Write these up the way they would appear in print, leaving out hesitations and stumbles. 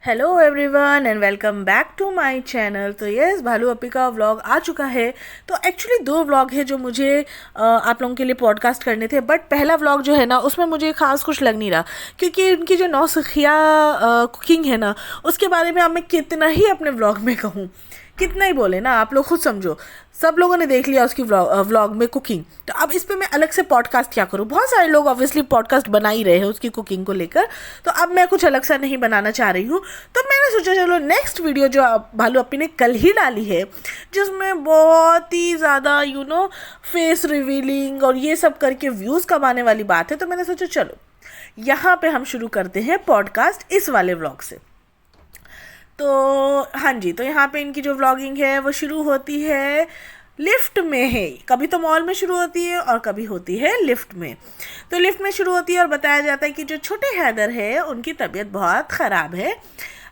Hello everyone and welcome back to my channel. तो yes, भालू अपी का व्लॉग आ चुका है। तो एक्चुअली दो व्लॉग है जो मुझे आप लोगों के लिए पॉडकास्ट करने थे, बट पहला व्लॉग जो है ना उसमें मुझे खास कुछ लग नहीं रहा, क्योंकि उनकी जो नौसिखिया कुकिंग है ना उसके बारे में अब मैं कितना ही अपने व्लॉग में कहूँ, कितना ही बोले ना, आप लोग खुद समझो। सब लोगों ने देख लिया उसकी व्लॉग में कुकिंग, तो अब इस पे मैं अलग से पॉडकास्ट क्या करूँ। बहुत सारे लोग ऑब्वियसली पॉडकास्ट बना ही रहे हैं उसकी कुकिंग को लेकर, तो अब मैं कुछ अलग सा नहीं बनाना चाह रही हूँ। तो मैंने सोचा चलो नेक्स्ट वीडियो जो भालू अपी ने कल ही डाली है, जिसमें बहुत ही ज़्यादा फेस रिवीलिंग और ये सब करके व्यूज़ कमाने वाली बात है, तो मैंने सोचा चलो यहाँ पे हम शुरू करते हैं पॉडकास्ट इस वाले व्लॉग से। तो हाँ जी, तो यहाँ पे इनकी जो व्लॉगिंग है वो शुरू होती है लिफ्ट में है। कभी तो मॉल में शुरू होती है और कभी होती है लिफ्ट में। तो लिफ्ट में शुरू होती है और बताया जाता है कि जो छोटे हैदर है उनकी तबीयत बहुत ख़राब है।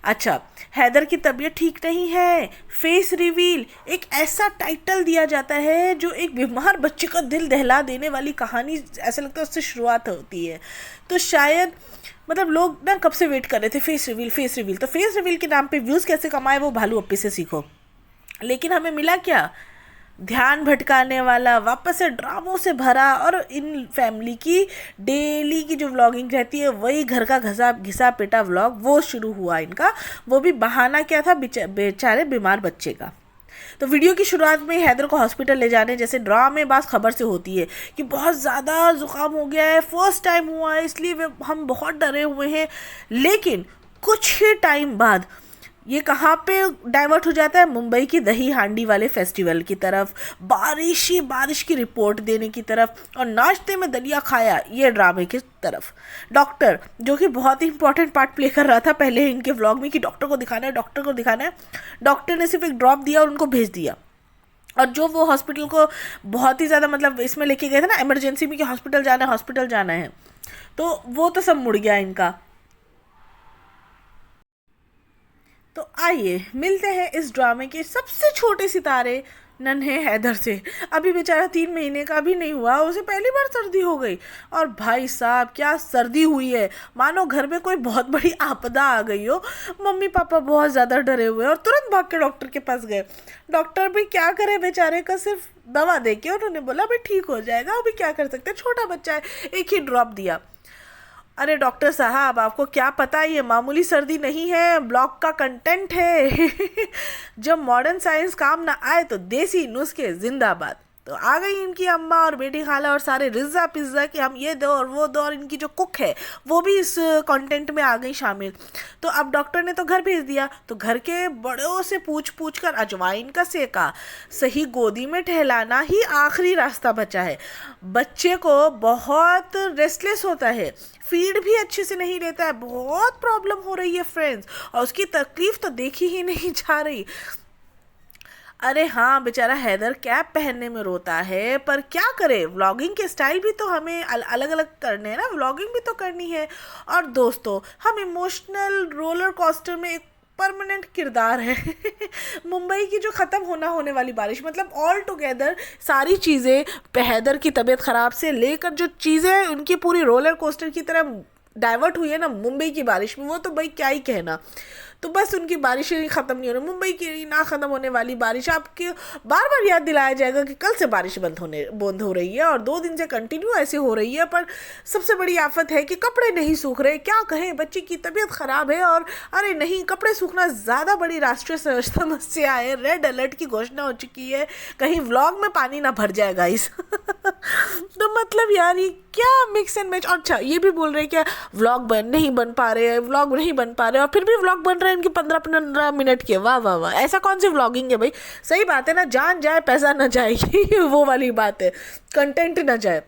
अच्छा, हैदर की तबीयत ठीक नहीं है, फेस रिवील, एक ऐसा टाइटल दिया जाता है जो एक बीमार बच्चे का दिल दहला देने वाली कहानी, ऐसा लगता है उससे शुरुआत होती है। तो शायद मतलब लोग ना कब से वेट कर रहे थे फेस रिवील फेस रिवील, तो फेस रिवील के नाम पे व्यूज़ कैसे कमाए वो भालू अप्पी से सीखो। लेकिन हमें मिला क्या? ध्यान भटकाने वाला, वापस से ड्रामों से भरा, और इन फैमिली की डेली की जो व्लॉगिंग रहती है वही घर का घसा घिसा पिटा व्लॉग वो शुरू हुआ इनका। वो भी बहाना क्या था, बेचारे बीमार बच्चे का। तो वीडियो की शुरुआत में हैदर को हॉस्पिटल ले जाने जैसे ड्रामेबाज खबर से होती है कि बहुत ज़्यादा ज़ुकाम हो गया है, फर्स्ट टाइम हुआ है, इसलिए हम बहुत डरे हुए हैं। लेकिन कुछ ही टाइम बाद ये कहाँ पे डाइवर्ट हो जाता है, मुंबई की दही हांडी वाले फेस्टिवल की तरफ, बारिश ही बारिश की रिपोर्ट देने की तरफ, और नाश्ते में दलिया खाया ये ड्रामे की तरफ। डॉक्टर जो कि बहुत ही इंपॉर्टेंट पार्ट प्ले कर रहा था पहले इनके व्लॉग में कि डॉक्टर को दिखाना है, डॉक्टर को दिखाना है, डॉक्टर ने सिर्फ एक ड्रॉप दिया और उनको भेज दिया। और जो वो हॉस्पिटल को बहुत ही ज़्यादा मतलब इसमें लेके गए थे ना इमरजेंसी में कि हॉस्पिटल जाना है हॉस्पिटल जाना है, तो वो तो सब मुड़ गया इनका। तो आइए मिलते हैं इस ड्रामे के सबसे छोटे सितारे नन्हे हैदर से। अभी बेचारा 3 महीने का भी नहीं हुआ, उसे पहली बार सर्दी हो गई। और भाई साहब क्या सर्दी हुई है, मानो घर में कोई बहुत बड़ी आपदा आ गई हो। मम्मी पापा बहुत ज़्यादा डरे हुए और तुरंत भाग के डॉक्टर के पास गए। डॉक्टर भी क्या करे बेचारे का, सिर्फ दवा दे के उन्होंने बोला भाई ठीक हो जाएगा, अभी क्या कर सकते हैं, छोटा बच्चा है, एक ही ड्रॉप दिया। अरे डॉक्टर साहब आपको क्या पता, ये मामूली सर्दी नहीं है, ब्लॉग का कंटेंट है। जब मॉडर्न साइंस काम ना आए तो देसी नुस्खे जिंदाबाद। तो आ गई इनकी अम्मा और बेटी खाला और सारे रिज्जा पिज्ज़ा कि हम ये दो और वो दो, और इनकी जो कुक है वो भी इस कंटेंट में आ गई शामिल। तो अब डॉक्टर ने तो घर भेज दिया, तो घर के बड़ों से पूछ पूछ कर अजवाइन का सेका, सही गोदी में ठहलाना ही आखिरी रास्ता बचा है। बच्चे को बहुत रेस्टलेस होता है, फीड भी अच्छे से नहीं लेता है, बहुत प्रॉब्लम हो रही है फ्रेंड्स, और उसकी तकलीफ तो देखी ही नहीं जा रही। अरे हाँ, बेचारा हैदर कैप पहनने में रोता है, पर क्या करे, व्लॉगिंग के स्टाइल भी तो हमें अलग अलग करने हैं ना, व्लॉगिंग भी तो करनी है। और दोस्तों हम इमोशनल रोलर कोस्टर में एक परमानेंट किरदार है। मुंबई की जो ख़त्म होने वाली बारिश, मतलब ऑल टुगेदर सारी चीज़ें हैदर की तबीयत ख़राब से लेकर जो चीज़ें उनकी पूरी रोलर कोस्टर की तरह डाइवर्ट हुई है ना मुंबई की बारिश में, वो तो भाई क्या ही कहना। तो बस उनकी बारिशें ख़त्म नहीं हो रही, मुंबई की ना ख़त्म होने वाली बारिश आपके बार बार याद दिलाया जाएगा कि कल से बारिश बंद हो रही है और 2 दिन से कंटिन्यू ऐसे हो रही है। पर सबसे बड़ी आफत है कि कपड़े नहीं सूख रहे, क्या कहें, बच्ची की तबीयत ख़राब है और अरे नहीं, कपड़े सूखना ज़्यादा बड़ी राष्ट्रीय समस्या है, रेड अलर्ट की घोषणा हो चुकी है, कहीं व्लॉग में पानी ना भर जाएगा इस। तो मतलब यार ये क्या मिक्स एंड मैच। और अच्छा ये भी बोल रहे हैं क्या व्लॉग नहीं बन पा रहे हैं, व्लॉग नहीं बन पा रहे, और फिर भी व्लॉग बन रहे हैं इनके 15-15 मिनट के। वाह वाह वाह, ऐसा कौन सी व्लॉगिंग है भाई। सही बात है ना, जान जाए पैसा ना जाए। वो वाली बात है, कंटेंट ना जाए।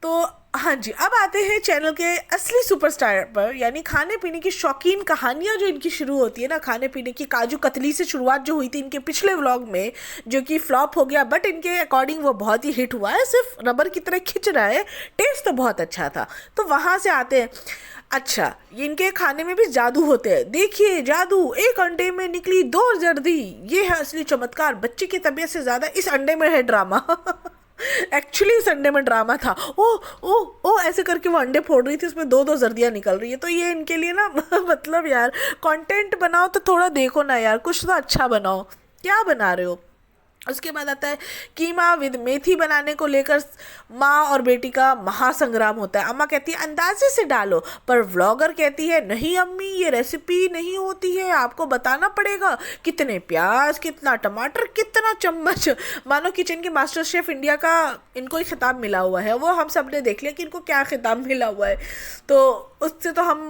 तो हाँ जी, अब आते हैं चैनल के असली सुपरस्टार पर, यानी खाने पीने की शौकीन कहानियाँ जो इनकी शुरू होती है ना, खाने पीने की काजू कतली से शुरुआत जो हुई थी इनके पिछले व्लॉग में, जो कि फ्लॉप हो गया, बट इनके अकॉर्डिंग वो बहुत ही हिट हुआ है, सिर्फ रबर की तरह खिंच रहा है, टेस्ट तो बहुत अच्छा था। तो वहाँ से आते हैं। अच्छा, ये इनके खाने में भी जादू होते हैं, देखिए जादू, एक अंडे में निकली 2 जर्दी, ये है असली चमत्कार, बच्चे की तबीयत से ज़्यादा इस अंडे में है ड्रामा। एक्चुअली संडे में ड्रामा था। ओ ओ ओ ऐसे करके वो अंडे फोड़ रही थी, उसमें दो दो जर्दियाँ निकल रही है। तो ये इनके लिए ना मतलब यार, कंटेंट बनाओ तो थोड़ा देखो ना यार, कुछ तो अच्छा बनाओ, क्या बना रहे हो। उसके बाद आता है कीमा विद मेथी बनाने को लेकर माँ और बेटी का महासंग्राम होता है। अम्मा कहती है अंदाजे से डालो, पर व्लॉगर कहती है नहीं अम्मी, ये रेसिपी नहीं होती है, आपको बताना पड़ेगा कितने प्याज, कितना टमाटर, कितना चम्मच। मानो किचन के मास्टर शेफ इंडिया का इनको ही खिताब मिला हुआ है। वो हम सब ने देख लिया कि इनको क्या खिताब मिला हुआ है, तो उससे तो हम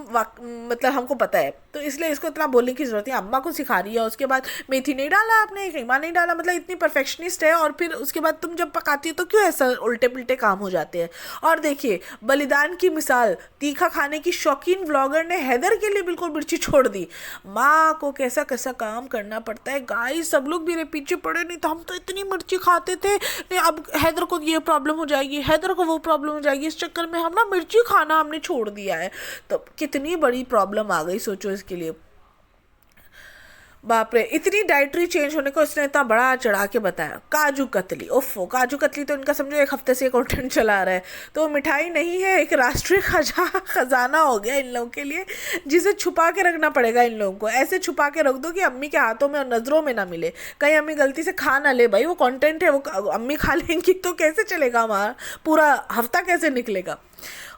मतलब हमको पता है, तो इसलिए इसको इतना बोलने की ज़रूरत है। अम्मा को सिखा रही है। उसके बाद मेथी नहीं डाला आपने, कीमा नहीं डाला, मतलब इतनी परफेक्शनिस्ट है। और फिर उसके बाद तुम जब पकाती हो तो क्यों ऐसा उल्टे पुल्टे काम हो जाते हैं। और देखिए बलिदान की मिसाल, तीखा खाने की शौकीन व्लॉगर ने हैदर के लिए बिल्कुल मिर्ची छोड़ दी। माँ को कैसा कैसा काम करना पड़ता है गाइस, सब लोग मेरे पीछे पड़े, नहीं तो हम तो इतनी मिर्ची खाते थे, नहीं अब हैदर को ये प्रॉब्लम हो जाएगी, हैदर को वो प्रॉब्लम हो जाएगी, इस चक्कर में हम ना मिर्ची खाना हमने छोड़ दिया है। तो कितनी बड़ी प्रॉब्लम आ गई सोचो इसके लिए। बाप रे, इतनी डाइटरी चेंज होने को इसने इतना बड़ा चढ़ा के बताया। काजू कतली, ओफो काजू कतली तो इनका समझो एक हफ्ते से कंटेंट चला रहा है। तो मिठाई नहीं है, एक राष्ट्रीय खजाना हो गया इन लोगों के लिए, जिसे छुपा के रखना पड़ेगा इन लोगों को। ऐसे छुपा के रख दो कि अम्मी के हाथों में और नज़रों में ना मिले, कहीं अम्मी गलती से खा ना ले। भाई वो कंटेंट है, वो अम्मी खा लेंगी तो कैसे चलेगा, हमारा पूरा हफ्ता कैसे निकलेगा।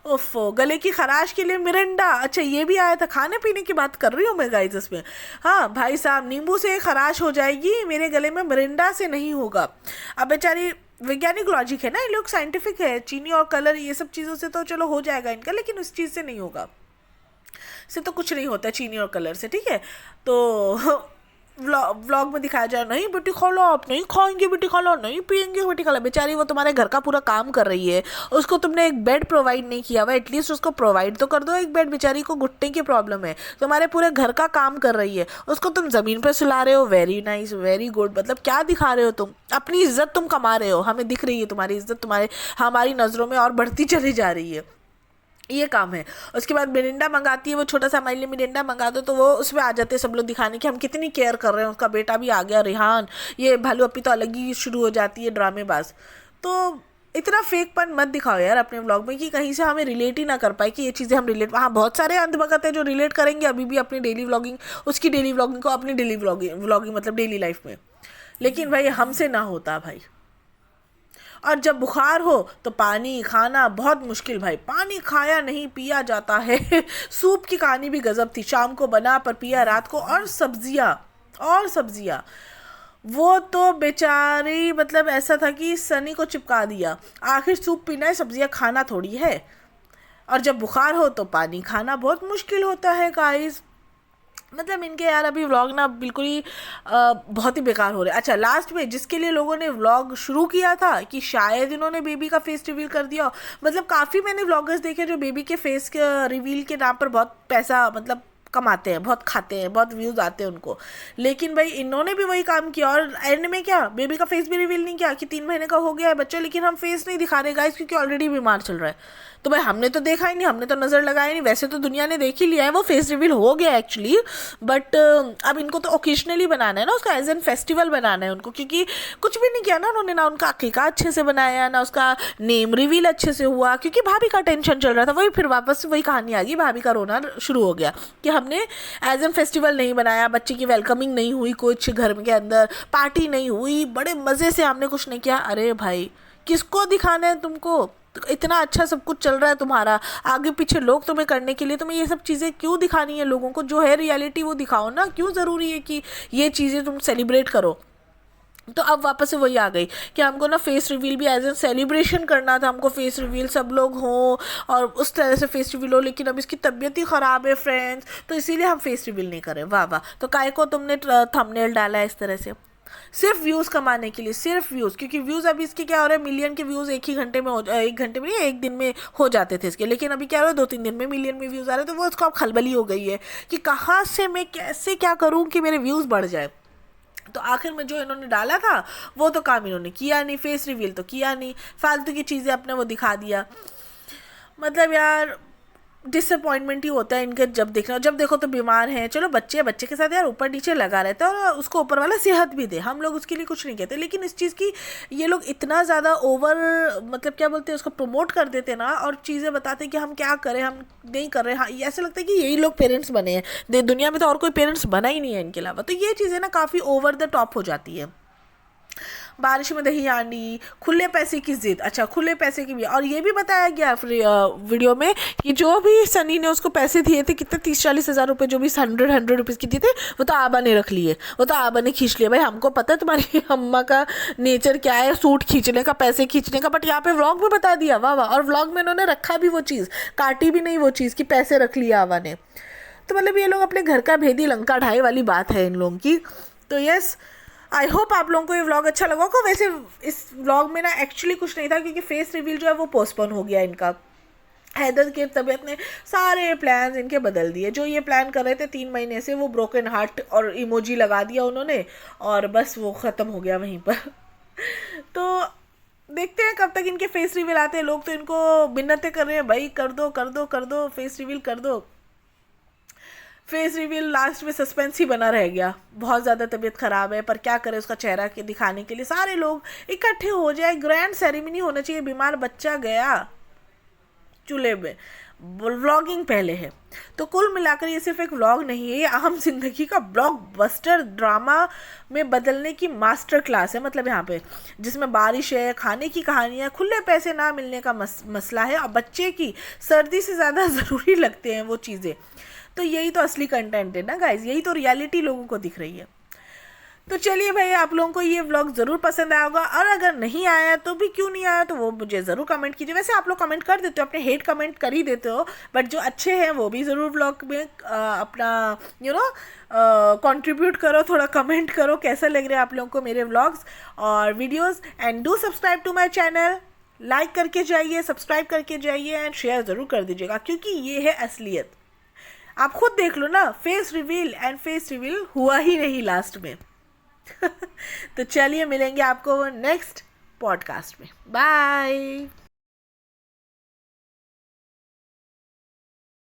ओफो, गले की खराश के लिए मिरिंडा, अच्छा ये भी आया था। खाने पीने की बात कर रही हूँ मैं गाइस इसमें। हाँ भाई साहब, नींबू से खराश हो जाएगी, मेरे गले में मिरिंडा से नहीं होगा। अब बेचारी वैज्ञानिक लॉजिक है ना, ये लोग साइंटिफिक है, चीनी और कलर ये सब चीज़ों से तो चलो हो जाएगा इनका, लेकिन उस चीज़ से नहीं होगा, से तो कुछ नहीं होता चीनी और कलर से, ठीक है। तो व्लॉग में दिखाया जाए नहीं बेटी खा लो, आप नहीं खाएंगे बेटी खा लो, नहीं पियेंगे बेटी खा लो। बेचारी वो तुम्हारे घर का पूरा काम कर रही है, उसको तुमने एक बेड प्रोवाइड नहीं किया हुआ, एटलीस्ट उसको प्रोवाइड तो कर दो एक बेड। बेचारी को घुटने की प्रॉब्लम है, तुम्हारे पूरे घर का काम कर रही है, उसको तुम ज़मीन पर सुला रहे हो। वेरी नाइस, वेरी गुड, मतलब क्या दिखा रहे हो तुम, अपनी इज्जत तुम कमा रहे हो, हमें दिख रही है तुम्हारी इज्जत, तुम्हारे हमारी नज़रों में और बढ़ती चली जा रही है, ये काम है। उसके बाद मिरिंडा मंगाती है वो, छोटा सा हमारे लिए मिरिंडा मंगा दो, तो वो उसमें आ जाते हैं सब लोग दिखाने कि हम कितनी केयर कर रहे हैं। उसका बेटा भी आ गया रेहान, ये भालू अपी तो अलग ही शुरू हो जाती है ड्रामेबाज। तो इतना फेकपन मत दिखाओ यार अपने व्लॉग में कि कहीं से हमें रिलेट ही ना कर पाए कि ये चीज़ें हम रिलेट। हाँ बहुत सारे अंधभगत हैं जो रिलेट करेंगे अभी भी अपनी डेली व्लॉगिंग, उसकी डेली व्लॉगिंग को अपनी डेली व्लॉगिंग मतलब डेली लाइफ में, लेकिन भाई हमसे ना होता भाई। और जब बुखार हो तो पानी खाना बहुत मुश्किल भाई, पानी खाया नहीं पिया जाता है। सूप की कहानी भी गजब थी, शाम को बना पर पिया रात को। और सब्जियाँ वो तो बेचारी मतलब ऐसा था कि सनी को चिपका दिया। आखिर सूप पीना है, सब्जियाँ खाना थोड़ी है। और जब बुखार हो तो पानी खाना बहुत मुश्किल होता है गाइस। मतलब इनके यार अभी व्लॉग ना बिल्कुल ही बहुत ही बेकार हो रहे हैं। अच्छा लास्ट में जिसके लिए लोगों ने व्लॉग शुरू किया था कि शायद इन्होंने बेबी का फेस रिवील कर दिया, मतलब काफ़ी मैंने व्लॉगर्स देखे जो बेबी के फेस के रिवील के नाम पर बहुत पैसा मतलब कमाते हैं, बहुत खाते हैं, बहुत व्यूज़ आते हैं उनको। लेकिन भाई इन्होंने भी वही काम किया और एंड में क्या बेबी का फेस भी रिवील नहीं किया कि 3 महीने का हो गया है बच्चा, लेकिन हम फेस नहीं दिखा रहे गाइस क्योंकि ऑलरेडी बीमार चल रहा है। तो भाई हमने तो देखा ही नहीं, हमने तो नज़र लगाया नहीं, वैसे तो दुनिया ने देख ही लिया है वो फेस रिवील हो गया एक्चुअली। बट अब इनको तो ओकेजनली बनाना है ना, उसका एज एन फेस्टिवल बनाना है उनको, क्योंकि कुछ भी नहीं किया ना उन्होंने, ना उनका अकीका अच्छे से बनाया, ना उसका नेम रिवील अच्छे से हुआ, क्योंकि भाभी का टेंशन चल रहा था। वही फिर वापस से वही कहानी आ गई, भाभी का रोना शुरू हो गया कि हमने एज एन फेस्टिवल नहीं बनाया, बच्चे की वेलकमिंग नहीं हुई, कुछ घर के अंदर पार्टी नहीं हुई, बड़े मज़े से हमने कुछ नहीं किया। अरे भाई किसको दिखाना है तुमको, तो इतना अच्छा सब कुछ चल रहा है तुम्हारा, आगे पीछे लोग तुम्हें करने के लिए, तुम्हें ये सब चीज़ें क्यों दिखानी है लोगों को, जो है रियलिटी वो दिखाओ ना, क्यों ज़रूरी है कि ये चीज़ें तुम सेलिब्रेट करो। तो अब वापस से वही आ गई कि हमको ना फेस रिवील भी एज एन सेलिब्रेशन करना था, हमको फेस रिवील सब लोग हों और उस तरह से फेस रिवील हो, लेकिन अब इसकी तबीयत ही ख़राब है फ्रेंड्स, तो इसीलिए हम फेस रिवील नहीं करें। वाह वाह, तो काय को तुमने थंबनेल डाला है इस तरह से सिर्फ व्यूज़ कमाने के लिए, सिर्फ व्यूज़, क्योंकि व्यूज़ अभी इसके क्या हो रहा है, मिलियन के व्यूज़ एक ही घंटे में एक घंटे में नहीं, एक दिन में हो जाते थे इसके, लेकिन अभी क्या हो रहा है 2-3 दिन में मिलियन में व्यूज़ आ रहे हैं। तो वो उसको अब खलबली हो गई है कि कहाँ से मैं कैसे क्या करूँ कि मेरे व्यूज़ बढ़ जाए। तो आखिर में जो इन्होंने डाला था वो तो काम इन्होंने किया नहीं, फेस रिवील तो किया नहीं, फालतू की चीज़ें अपने वो दिखा दिया। मतलब यार डिसअपॉइंटमेंट ही होता है इनके जब देखो तो बीमार हैं। चलो बच्चे के साथ यार ऊपर नीचे लगा रहता है और उसको ऊपर वाला सेहत भी दे, हम लोग उसके लिए कुछ नहीं कहते, लेकिन इस चीज़ की ये लोग इतना ज़्यादा ओवर मतलब क्या बोलते हैं उसको प्रमोट कर देते हैं ना, और चीज़ें बताते हैं कि हम क्या करें, हम नहीं कर रहे। हाँ, ऐसा लगता है कि यही लोग पेरेंट्स बने हैं, दुनिया में तो और कोई पेरेंट्स बना ही नहीं है इनके अलावा। तो ये चीज़ें ना काफ़ी ओवर द टॉप हो जाती है। बारिश में दही हांडी, खुले पैसे की जिद। अच्छा, खुले पैसे की भी, और ये भी बताया गया वीडियो में कि जो भी सनी ने उसको पैसे दिए थे, कितने 30-40 हज़ार रुपये, जो भी 100 रुपीज़ की दिए थे, वो तो आबा ने रख लिए, वो तो आबा ने खींच लिया। भाई हमको पता है तुम्हारी अम्मा का नेचर क्या है, सूट खींचने का, पैसे खींचने का, बट यहाँ पे व्लॉग में बता दिया। वाह वाह। और व्लॉग में उन्होंने रखा भी वो चीज़, काटी भी नहीं वो चीज़ कि पैसे रख लिया आबा ने। तो मतलब ये लोग अपने घर का भेदी लंका ढाई वाली बात है इन लोगों की। तो यस, आई होप आप लोगों को ये व्लॉग अच्छा लगा होगा। वैसे इस व्लॉग में ना एक्चुअली कुछ नहीं था, क्योंकि फेस रिवील जो है वो पोस्टपोन हो गया इनका। हैदर की तबीयत ने सारे प्लान्स इनके बदल दिए। जो ये प्लान कर रहे थे 3 महीने से, वो ब्रोकन हार्ट और इमोजी लगा दिया उन्होंने, और बस वो ख़त्म हो गया वहीं पर। तो देखते हैं कब तक इनके फेस रिवील आते हैं। लोग तो इनको मिन्नतें कर रहे हैं, भाई कर दो कर दो कर दो, फेस रिवील कर दो। फेस रिवील लास्ट में सस्पेंस ही बना रह गया। बहुत ज़्यादा तबीयत ख़राब है, पर क्या करें, उसका चेहरा के दिखाने के लिए सारे लोग इकट्ठे हो जाए। ग्रैंड सेरेमनी होना चाहिए। बीमार बच्चा गया चूल्हे में, व्लॉगिंग पहले है। तो कुल मिलाकर ये सिर्फ एक व्लॉग नहीं है, ये आम जिंदगी का ब्लॉकबस्टर ड्रामा में बदलने की मास्टर क्लास है। मतलब यहाँ पे जिसमें बारिश है, खाने की कहानियाँ, खुले पैसे ना मिलने का मसला है, और बच्चे की सर्दी से ज़्यादा ज़रूरी लगते हैं वो चीज़ें। तो यही तो असली कंटेंट है ना गाइज, यही तो रियलिटी लोगों को दिख रही है। तो चलिए भाई, आप लोगों को ये व्लॉग ज़रूर पसंद आया होगा, और अगर नहीं आया तो भी क्यों नहीं आया तो वो मुझे ज़रूर कमेंट कीजिए। वैसे आप लोग कमेंट कर देते हो, अपने हेट कमेंट कर ही देते हो, बट जो अच्छे हैं वो भी ज़रूर व्लॉग में अपना कंट्रीब्यूट करो, थोड़ा कमेंट करो कैसा लग रहा है आप लोगों को मेरे व्लॉग्स और videos. And do subscribe to my channel, like करके जाइए, सब्सक्राइब करके जाइए, एंड शेयर ज़रूर कर दीजिएगा, क्योंकि ये है असलियत। आप खुद देख लो ना, फेस रिवील हुआ ही नहीं लास्ट में। तो चलिए मिलेंगे आपको नेक्स्ट पॉडकास्ट में। बाय।